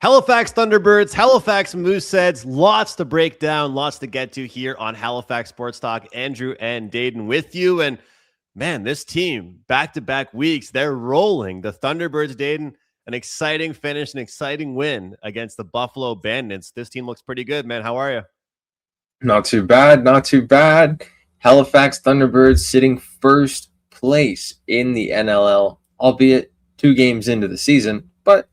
Halifax Thunderbirds, Halifax Mooseheads, lots to break down, lots to get to here on Halifax Sports Talk. Andrew and Dayton with you. And man, this team, back-to-back weeks, they're rolling. The Thunderbirds, Dayton, an exciting finish, an exciting win against the Buffalo Bandits. This team looks pretty good, man. How are you? Not too bad, not too bad. Halifax Thunderbirds sitting first place in the NLL, albeit 2 games into the season, but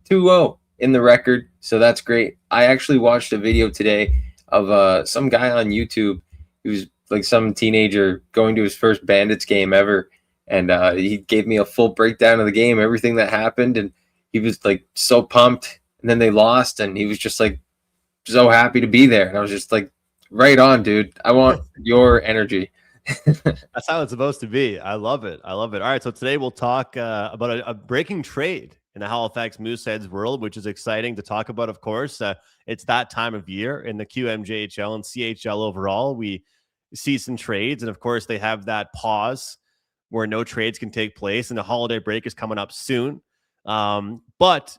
2-0 in the record, so that's great. I actually watched a video today of some guy on YouTube who's like some teenager going to his first Bandits game ever, and he gave me a full breakdown of the game, everything that happened, and he was like so pumped, and then they lost, and he was just like so happy to be there, and I was just like, right on, dude. I want your energy. That's how it's supposed to be. I love it. I love it. All right, so today we'll talk about a breaking trade in the Halifax Mooseheads world, which is exciting to talk about, of course. It's that time of year in the QMJHL and CHL overall. We see some trades, and of course, they have that pause where no trades can take place, and the holiday break is coming up soon. But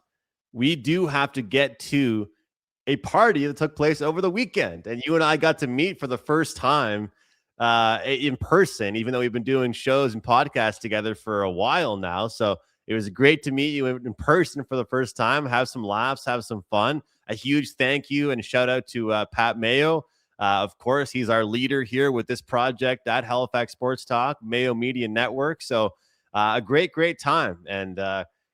we do have to get to a party that took place over the weekend, and you and I got to meet for the first time in person, even though we've been doing shows and podcasts together for a while now. So it was great to meet you in person for the first time, have some laughs, have some fun. A huge thank you and shout out to Pat Mayo. Of course, he's our leader here with this project at Halifax Sports Talk, Mayo Media Network. So a great time, and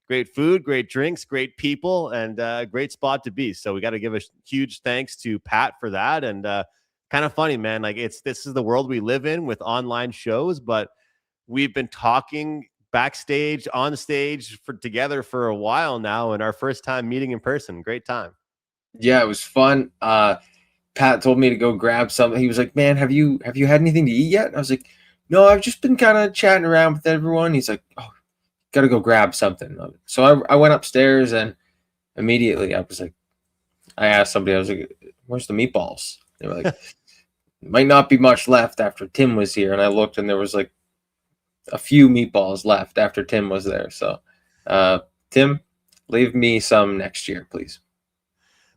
great food, great drinks, great people, and a great spot to be. So we got to give a huge thanks to Pat for that. And kind of funny, man. Like this is the world we live in with online shows, but we've been talking backstage, on stage together for a while now, and our first time meeting in person. Great time. Yeah, it was fun. Pat told me to go grab something. He was like, "Man, have you had anything to eat yet?" And I was like, "No, I've just been kind of chatting around with everyone." He's like, "Oh, gotta go grab something." So I went upstairs, and immediately I was like, I asked somebody, I was like, "Where's the meatballs?" They were like, "Might not be much left after Tim was here." And I looked, and there was like a few meatballs left after Tim was there. So, Tim, leave me some next year, please.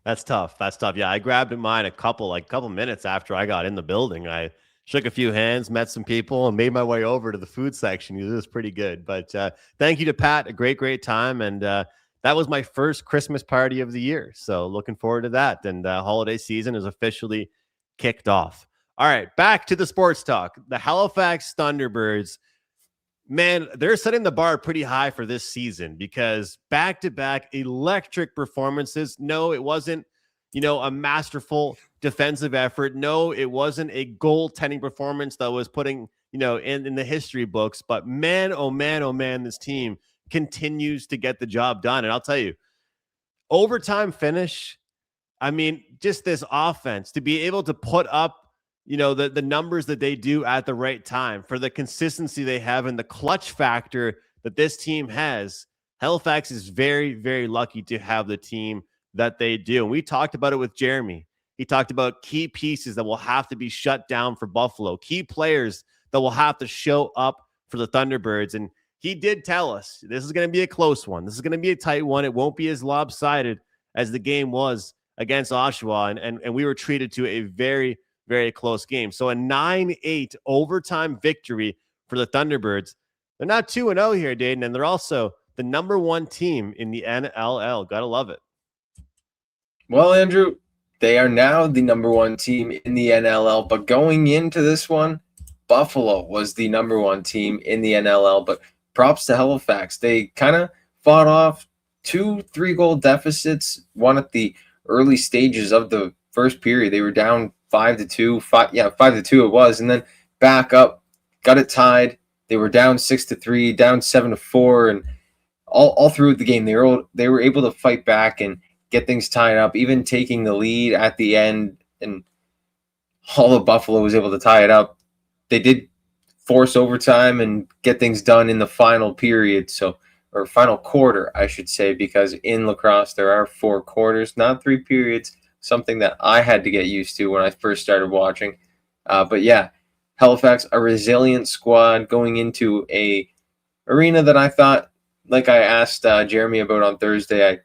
That's tough. That's tough. Yeah, I grabbed mine a couple minutes after I got in the building. I shook a few hands, met some people, and made my way over to the food section. It was pretty good. But thank you to Pat. A great time. And that was my first Christmas party of the year. So looking forward to that. And holiday season is officially kicked off. All right, back to the sports talk. The Halifax Thunderbirds, man, they're setting the bar pretty high for this season because back-to-back electric performances. No, it wasn't, a masterful defensive effort. No, it wasn't a goaltending performance that was putting, in the history books. But man, oh man, this team continues to get the job done. And I'll tell you, overtime finish, I mean, just this offense to be able to put up the numbers that they do at the right time, for the consistency they have and the clutch factor that this team has. Halifax is very, very lucky to have the team that they do. And we talked about it with Jeremy. He talked about key pieces that will have to be shut down for Buffalo, key players that will have to show up for the Thunderbirds. And he did tell us this is going to be a close one. This is going to be a tight one. It won't be as lopsided as the game was against Oshawa. And we were treated to a very, very close game. So a 9-8 overtime victory for the Thunderbirds. They're not 2-0 here, Dayton, and they're also the number 1 team in the NLL. Gotta love it. Well, Andrew, they are now the number 1 team in the NLL, but going into this one, Buffalo was the number 1 team in the NLL, but props to Halifax. They kind of fought off 2 3-goal deficits, one at the early stages of the first period. They were down 5-2, 5-2 it was, and then back up, got it tied. They were down 6-3, down 7-4, and all through the game they were able to fight back and get things tied up, even taking the lead at the end. And although Buffalo was able to tie it up, they did force overtime and get things done in the final period, or final quarter, I should say, because in lacrosse there are 4 quarters, not 3 periods. Something that I had to get used to when I first started watching. But yeah, Halifax, a resilient squad going into a arena that I thought, like I asked Jeremy about on Thursday,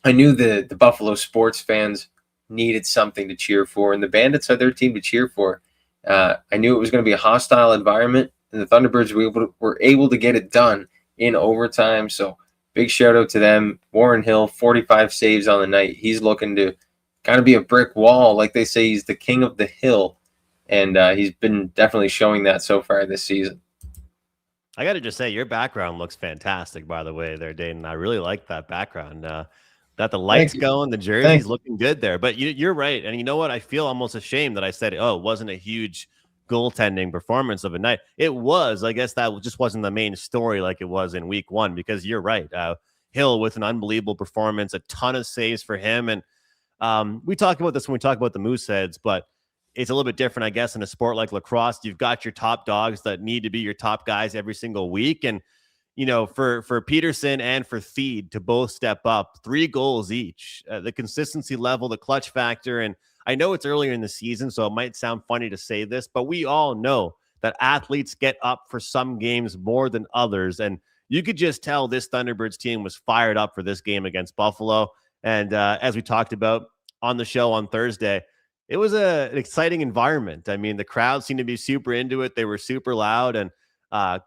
I knew the Buffalo sports fans needed something to cheer for, and the Bandits are their team to cheer for. I knew it was going to be a hostile environment, and the Thunderbirds were able to get it done in overtime. So big shout out to them. Warren Hill, 45 saves on the night. He's looking to kind of be a brick wall. Like they say, he's the king of the hill, and he's been definitely showing that so far this season. I got to just say, your background looks fantastic, by the way, there, Dayton. I really like that background. Got the lights going, the jerseys looking good there. But you're right. And you know what? I feel almost ashamed that I said, oh, it wasn't a huge goaltending performance of a night. It was. I guess that just wasn't the main story like it was in week one, because you're right. Hill with an unbelievable performance, a ton of saves for him. And we talk about this when we talk about the Mooseheads, but it's a little bit different, I guess, in a sport like lacrosse. You've got your top dogs that need to be your top guys every single week. And, you know, for Peterson and for Theed to both step up, 3 goals each, the consistency level, the clutch factor. And I know it's earlier in the season, so it might sound funny to say this, but we all know that athletes get up for some games more than others. And you could just tell this Thunderbirds team was fired up for this game against Buffalo. And as we talked about on the show on Thursday, it was an exciting environment. I mean, the crowd seemed to be super into it. They were super loud, and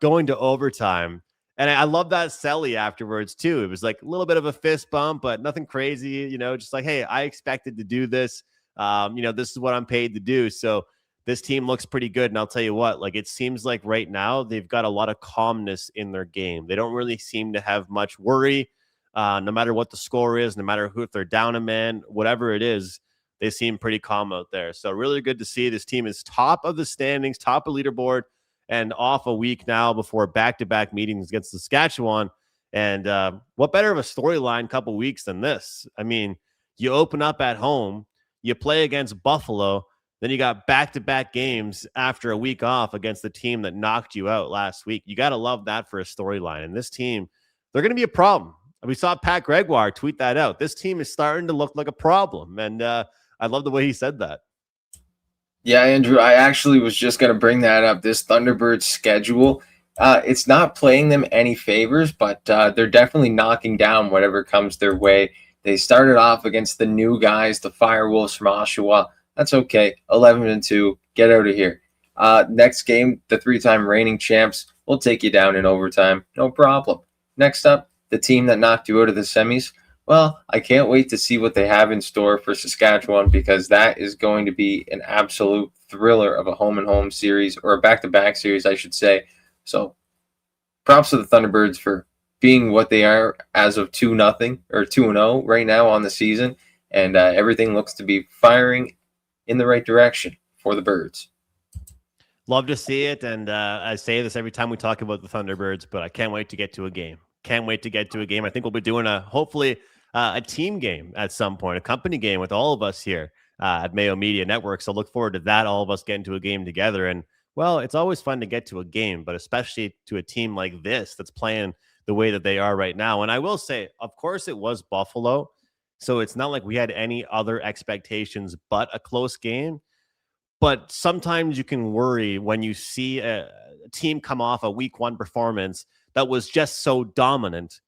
going to overtime. And I love that Selly afterwards too. It was like a little bit of a fist bump, but nothing crazy, you know, just like, hey, I expected to do this. You know, this is what I'm paid to do. So this team looks pretty good. And I'll tell you what, like, it seems like right now they've got a lot of calmness in their game. They don't really seem to have much worry, no matter what the score is, no matter who, if they're down a man, whatever it is. They seem pretty calm out there. So really good to see. This team is top of the standings, top of leaderboard, and off a week now before back-to-back meetings against Saskatchewan. And what better of a storyline couple weeks than this? I mean, you open up at home, you play against Buffalo, then you got back-to-back games after a week off against the team that knocked you out last week. You got to love that for a storyline. And this team, they're going to be a problem. We saw Pat Gregoire tweet that out. This team is starting to look like a problem. And I love the way he said that. Yeah, Andrew, I actually was just going to bring that up. This Thunderbirds schedule, it's not playing them any favors, but they're definitely knocking down whatever comes their way. They started off against the new guys, the Firewolves from Oshawa. That's okay. 11-2. Get out of here. Next game, the 3-time reigning champs will take you down in overtime. No problem. Next up, the team that knocked you out of the semis. Well, I can't wait to see what they have in store for Saskatchewan, because that is going to be an absolute thriller of a home-and-home series, or a back-to-back series, I should say. So props to the Thunderbirds for being what they are as of 2-0 or 2-0 right now on the season, and everything looks to be firing in the right direction for the Birds. Love to see it, and I say this every time we talk about the Thunderbirds, but I can't wait to get to a game. Can't wait to get to a game. I think we'll be doing hopefully a team game at some point, a company game with all of us here at Mayo Media Network. So look forward to that, all of us getting to a game together. And, well, it's always fun to get to a game, but especially to a team like this that's playing the way that they are right now. And I will say, of course, it was Buffalo, so it's not like we had any other expectations but a close game. But sometimes you can worry when you see a team come off a week one performance that was just so dominant.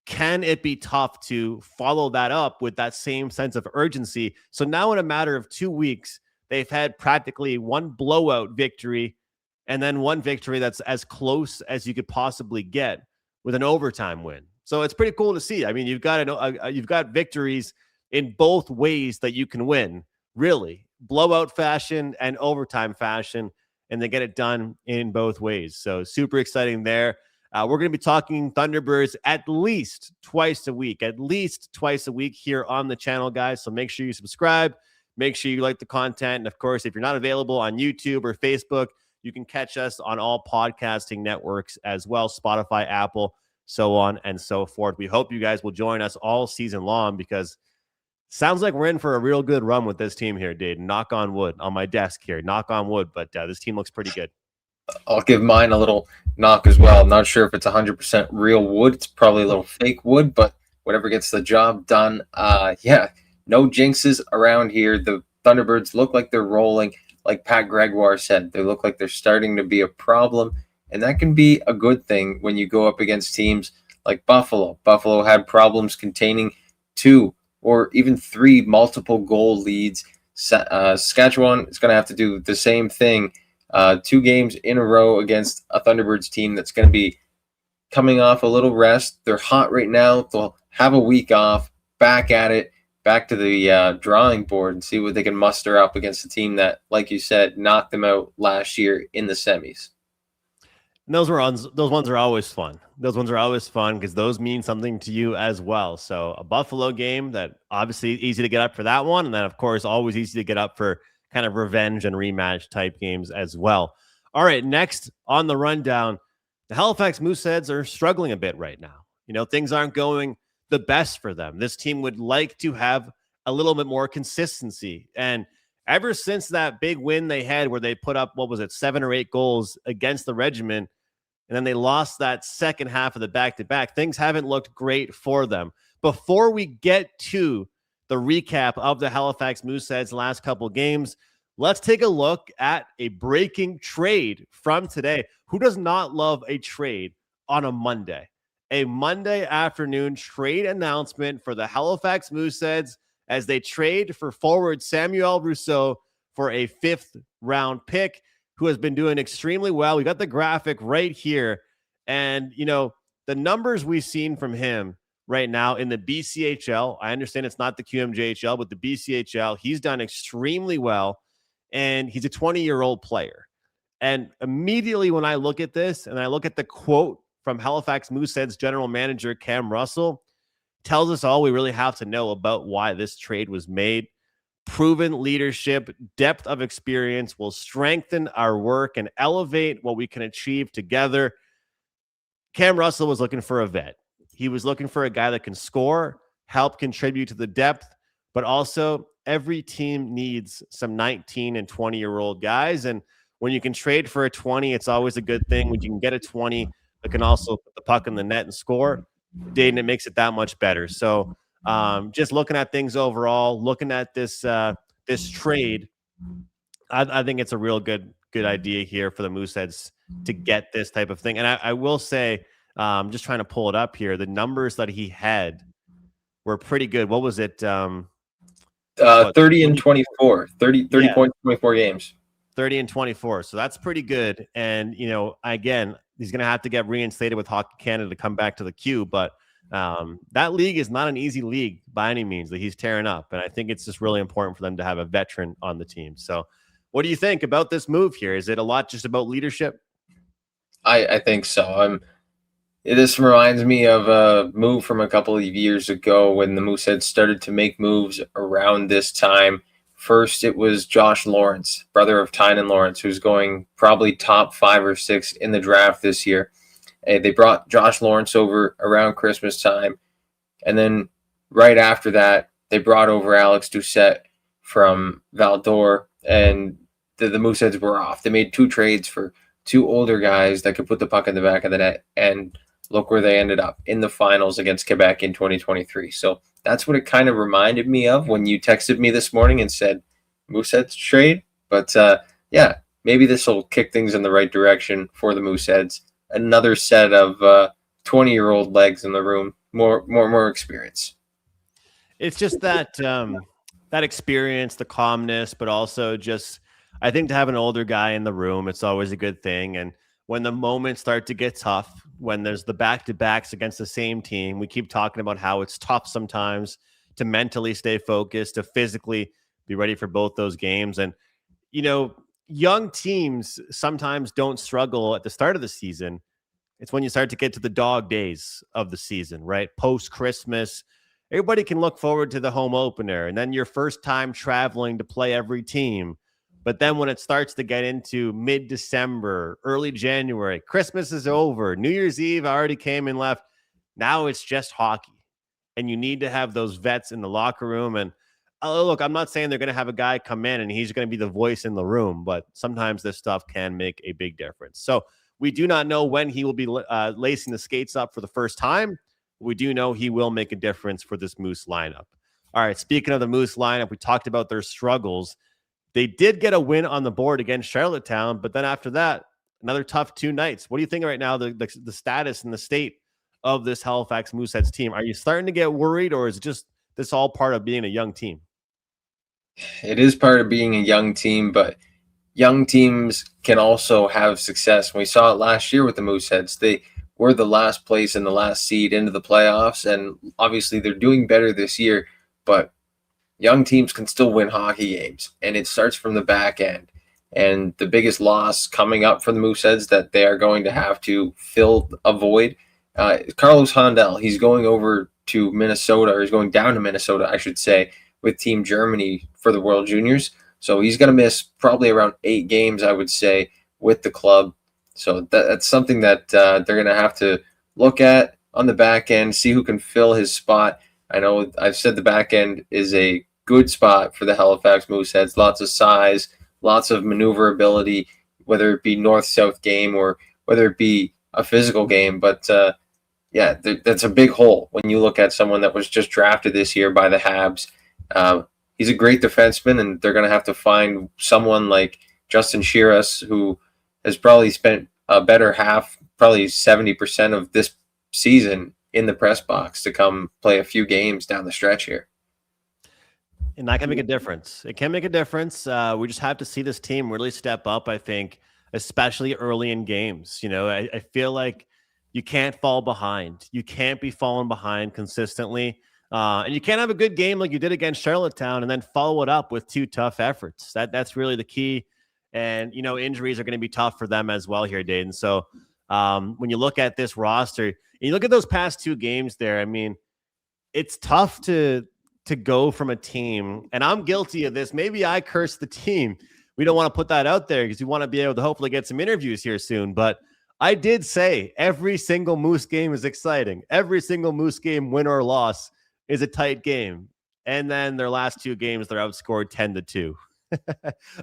Can it be tough to follow that up with that same sense of urgency? So now in a matter of 2 weeks, they've had practically one blowout victory and then one victory that's as close as you could possibly get with an overtime win. So it's pretty cool to see. I mean, you've got victories in both ways that you can win, really. Blowout fashion and overtime fashion, and they get it done in both ways. So super exciting there. We're going to be talking Thunderbirds at least twice a week here on the channel, guys. So make sure you subscribe. Make sure you like the content. And, of course, if you're not available on YouTube or Facebook, you can catch us on all podcasting networks as well, Spotify, Apple, so on and so forth. We hope you guys will join us all season long, because sounds like we're in for a real good run with this team here, Dave. Knock on wood on my desk here. Knock on wood, but this team looks pretty good. I'll give mine a little knock as well. I'm not sure if it's 100% real wood. It's probably a little fake wood, but whatever gets the job done. Yeah, no jinxes around here. The Thunderbirds look like they're rolling. Like Pat Gregoire said, they look like they're starting to be a problem, and that can be a good thing when you go up against teams like Buffalo. Buffalo had problems containing 2 or even 3 multiple goal leads. Saskatchewan is going to have to do the same thing. 2 games in a row against a Thunderbirds team that's going to be coming off a little rest. They're hot right now. They'll have a week off, back at it, back to the drawing board and see what they can muster up against a team that, like you said, knocked them out last year in the semis. And those ones are always fun. Those ones are always fun because those mean something to you as well. So a Buffalo game that obviously easy to get up for that one. And then, of course, always easy to get up for kind of revenge and rematch type games as well. All right, next on the rundown, the Halifax Mooseheads are struggling a bit right now. Things aren't going the best for them. This team would like to have a little bit more consistency. And ever since that big win they had where they put up, 7 or 8 goals against the Regiment, and then they lost that second half of the back-to-back, things haven't looked great for them. Before we get to the recap of the Halifax Mooseheads' last couple games, let's take a look at a breaking trade from today. Who does not love a trade on a Monday? A Monday afternoon trade announcement for the Halifax Mooseheads as they trade for forward Samuel Rousseau for a 5th-round pick, who has been doing extremely well. We got the graphic right here. And, the numbers we've seen from him right now in the BCHL, I understand it's not the QMJHL, but the BCHL, he's done extremely well. And he's a 20-year-old player. And immediately when I look at this and I look at the quote from Halifax Mooseheads general manager Cam Russell, tells us all we really have to know about why this trade was made. Proven leadership, depth of experience will strengthen our work and elevate what we can achieve together. Cam Russell was looking for a vet. He was looking for a guy that can score, help contribute to the depth, but also every team needs some 19 and 20-year-old guys. And when you can trade for a 20, it's always a good thing. When you can get a 20 that can also put the puck in the net and score, Dayton, it makes it that much better. So just looking at things overall, looking at this trade, I think it's a real good idea here for the Mooseheads to get this type of thing. And I will say, just trying to pull it up here, the numbers that he had were pretty good. What was it? 30 and 24, 30 yeah. points, 24 games. 30 and 24. So that's pretty good. And, again, he's going to have to get reinstated with Hockey Canada to come back to the queue. But that league is not an easy league by any means that he's tearing up. And I think it's just really important for them to have a veteran on the team. So what do you think about this move here? Is it a lot just about leadership? I think so. This reminds me of a move from a couple of years ago when the Mooseheads started to make moves around this time. First, it was Josh Lawrence, brother of Tynan Lawrence, who's going probably top 5 or 6 in the draft this year. They brought Josh Lawrence over around Christmas time. And then right after that, they brought over Alex Doucette from Val-d'Or, and the Mooseheads were off. They made 2 trades for 2 older guys that could put the puck in the back of the net, and look where they ended up in the finals against Quebec in 2023. So that's what it kind of reminded me of when you texted me this morning and said Mooseheads trade. But yeah, maybe this will kick things in the right direction for the Mooseheads. Another set of 20-year-old legs in the room, more experience. It's just that that experience, the calmness, but also just, I think, to have an older guy in the room, it's always a good thing. And when the moments start to get tough, when there's the back-to-backs against the same team, we keep talking about how it's tough sometimes to mentally stay focused, to physically be ready for both those games. And, young teams sometimes don't struggle at the start of the season. It's when you start to get to the dog days of the season, right? Post-Christmas, everybody can look forward to the home opener, and then your first time traveling to play every team. But then when it starts to get into mid-December, early January, Christmas is over, New Year's Eve already came and left. Now it's just hockey. And you need to have those vets in the locker room. And look, I'm not saying they're going to have a guy come in and he's going to be the voice in the room, but sometimes this stuff can make a big difference. So we do not know when he will be lacing the skates up for the first time. We do know he will make a difference for this Moose lineup. All right, speaking of the Moose lineup, we talked about their struggles. They did get a win on the board against Charlottetown, but then after that, another tough 2 nights. What do you think right now, the status and the state of this Halifax Mooseheads team? Are you starting to get worried, or is it just this all part of being a young team? It is part of being a young team, but young teams can also have success. We saw it last year with the Mooseheads. They were the last place and the last seed into the playoffs, and obviously they're doing better this year, but young teams can still win hockey games, and it starts from the back end. And the biggest loss coming up for the Mooseheads that they are going to have to fill a void, Carlos Handel. He's going over to Minnesota, or he's going down to Minnesota, I should say, with Team Germany for the World Juniors. So he's going to miss probably around 8 games, I would say, with the club. So that's something that they're going to have to look at on the back end, see who can fill his spot. I know I've said the back end is a good spot for the Halifax Mooseheads. Lots of size, lots of maneuverability, whether it be north-south game or whether it be a physical game. But yeah, that's a big hole when you look at someone that was just drafted this year by the Habs. He's a great defenseman, and they're going to have to find someone like Justin Shiras, who has probably spent a better half, probably 70% of this season in the press box to come play a few games down the stretch here. And that can make a difference. It can make a difference. We just have to see this team really step up, I think, especially early in games. You know, I feel like you can't fall behind. You can't be falling behind consistently. And you can't have a good game like you did against Charlottetown and then follow it up with 2 tough efforts. That's really the key. And, you know, injuries are going to be tough for them as well here, Dayton. So when you look at this roster, and you look at those past 2 games there, I mean, it's tough to go from a team, and I'm guilty of this. Maybe I curse the team. We don't want to put that out there because we want to be able to hopefully get some interviews here soon. But I did say every single Moose game is exciting. Every single Moose game, win or loss, is a tight game. And then their last 2 games, they're outscored 10-2.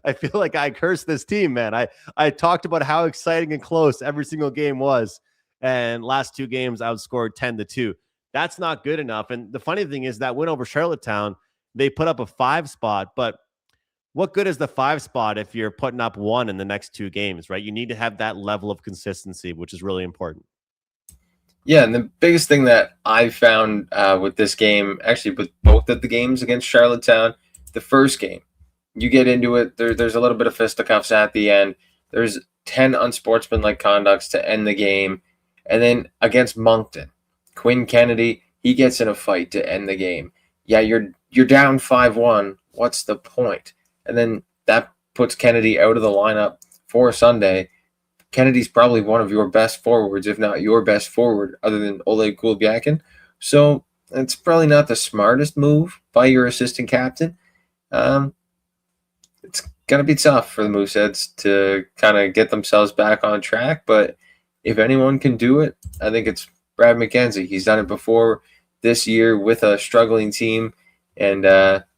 I feel like I cursed this team, man. I talked about how exciting and close every single game was. And last 2 games outscored 10-2. That's not good enough. And the funny thing is that win over Charlottetown, they put up a 5 spot, but what good is the 5 spot if you're putting up 1 in the next 2 games, right? You need to have that level of consistency, which is really important. Yeah, and the biggest thing that I found with this game, actually with both of the games against Charlottetown, the first game, you get into it, there's a little bit of fisticuffs at the end. There's 10 unsportsmanlike conducts to end the game. And then against Moncton, Quinn Kennedy, he gets in a fight to end the game. Yeah, you're down 5-1. What's the point? And then that puts Kennedy out of the lineup for Sunday. Kennedy's probably one of your best forwards, if not your best forward, other than Oleg Kulbiakin. So it's probably not the smartest move by your assistant captain. It's going to be tough for the Mooseheads to kind of get themselves back on track. But if anyone can do it, I think it's Brad McKenzie. He's done it before this year with a struggling team. And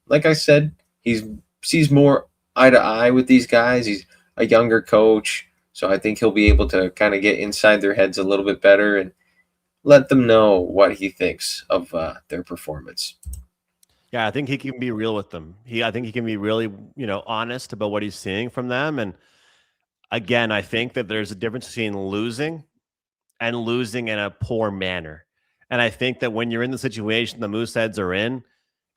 like I said, he sees more eye to eye with these guys. He's a younger coach. So I think he'll be able to kind of get inside their heads a little bit better and let them know what he thinks of their performance. Yeah, I think he can be real with them. I think he can be really, honest about what he's seeing from them. And again, I think that there's a difference between losing and losing in a poor manner. And I think that when you're in the situation the Mooseheads are in,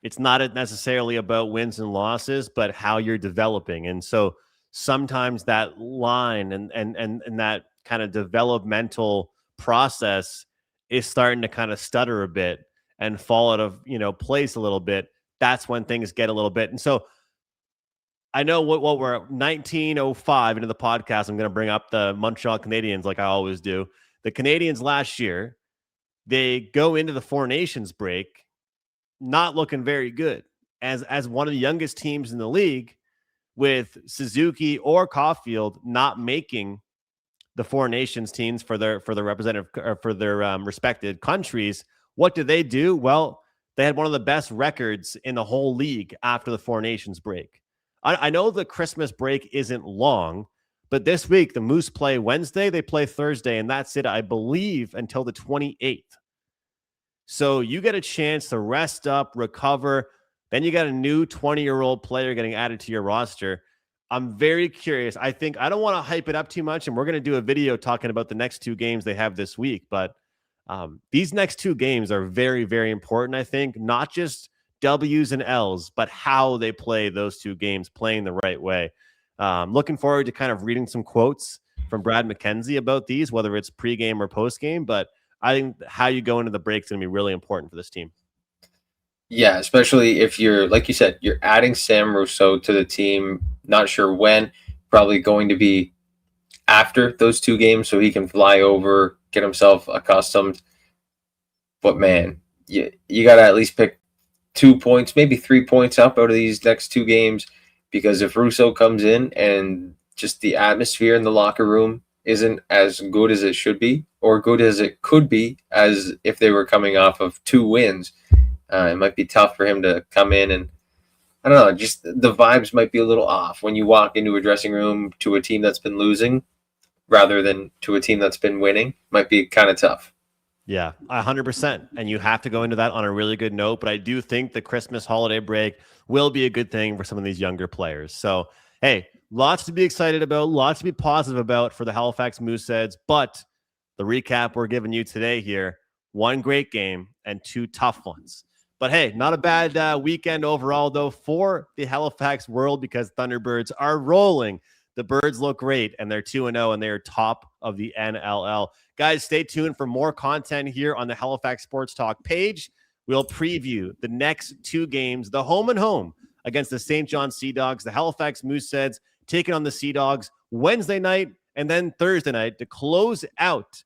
it's not necessarily about wins and losses, but how you're developing. And so sometimes that line and that kind of developmental process is starting to kind of stutter a bit and fall out of, place a little bit. That's when things get a little bit. And so I know what we're 1905 into the podcast. I'm going to bring up the Montreal Canadiens like I always do. The Canadiens last year, they go into the Four Nations break not looking very good as one of the youngest teams in the league, with Suzuki or Caulfield not making the Four Nations teams for their representative or for their respected countries. What did they do? Well, they had one of the best records in the whole league after the Four Nations break. I know the Christmas break isn't long, but this week the Moose play Wednesday, they play Thursday, and that's it, I believe, until the 28th. So you get a chance to rest up, recover. Then you got a new 20-year-old player getting added to your roster. I'm very curious. I don't want to hype it up too much, and we're going to do a video talking about the next 2 games they have this week. But these next 2 games are very, very important, I think, not just W's and L's, but how they play those two games, playing the right way. Looking forward to kind of reading some quotes from Brad McKenzie about these, whether it's pregame or postgame. But I think how you go into the break is going to be really important for this team. Yeah, especially if you're, like you said, you're adding Sam Rousseau to the team. Not sure when, probably going to be after those two games so he can fly over, get himself accustomed. But man, you got to at least pick 2 points, maybe 3 points up out of these next two games, because if Rousseau comes in and just the atmosphere in the locker room isn't as good as it should be, or good as it could be, as if they were coming off of 2 wins, it might be tough for him to come in, and I don't know, just the vibes might be a little off when you walk into a dressing room to a team that's been losing rather than to a team that's been winning. Might be kind of tough. Yeah, 100%. And you have to go into that on a really good note. But I do think the Christmas holiday break will be a good thing for some of these younger players. So, hey, lots to be excited about, lots to be positive about for the Halifax Mooseheads. But the recap we're giving you today here, 1 great game and 2 tough ones. But hey, not a bad weekend overall, though, for the Halifax world, because Thunderbirds are rolling. The Birds look great, and they're 2-0, and they are top of the NLL. Guys, stay tuned for more content here on the Halifax Sports Talk page. We'll preview the next 2 games, the home and home against the St. John Sea Dogs, the Halifax Mooseheads taking on the Sea Dogs Wednesday night and then Thursday night to close out.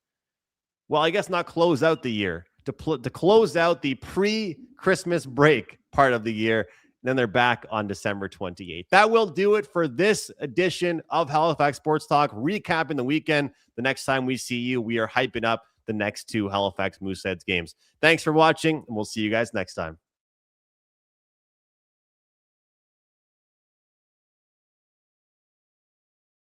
Well, I guess not close out the year, to close out the pre-Christmas break part of the year. Then they're back on December 28th. That will do it for this edition of Halifax Sports Talk, recapping the weekend. The next time we see you, we are hyping up the next 2 Halifax Mooseheads games. Thanks for watching, and we'll see you guys next time.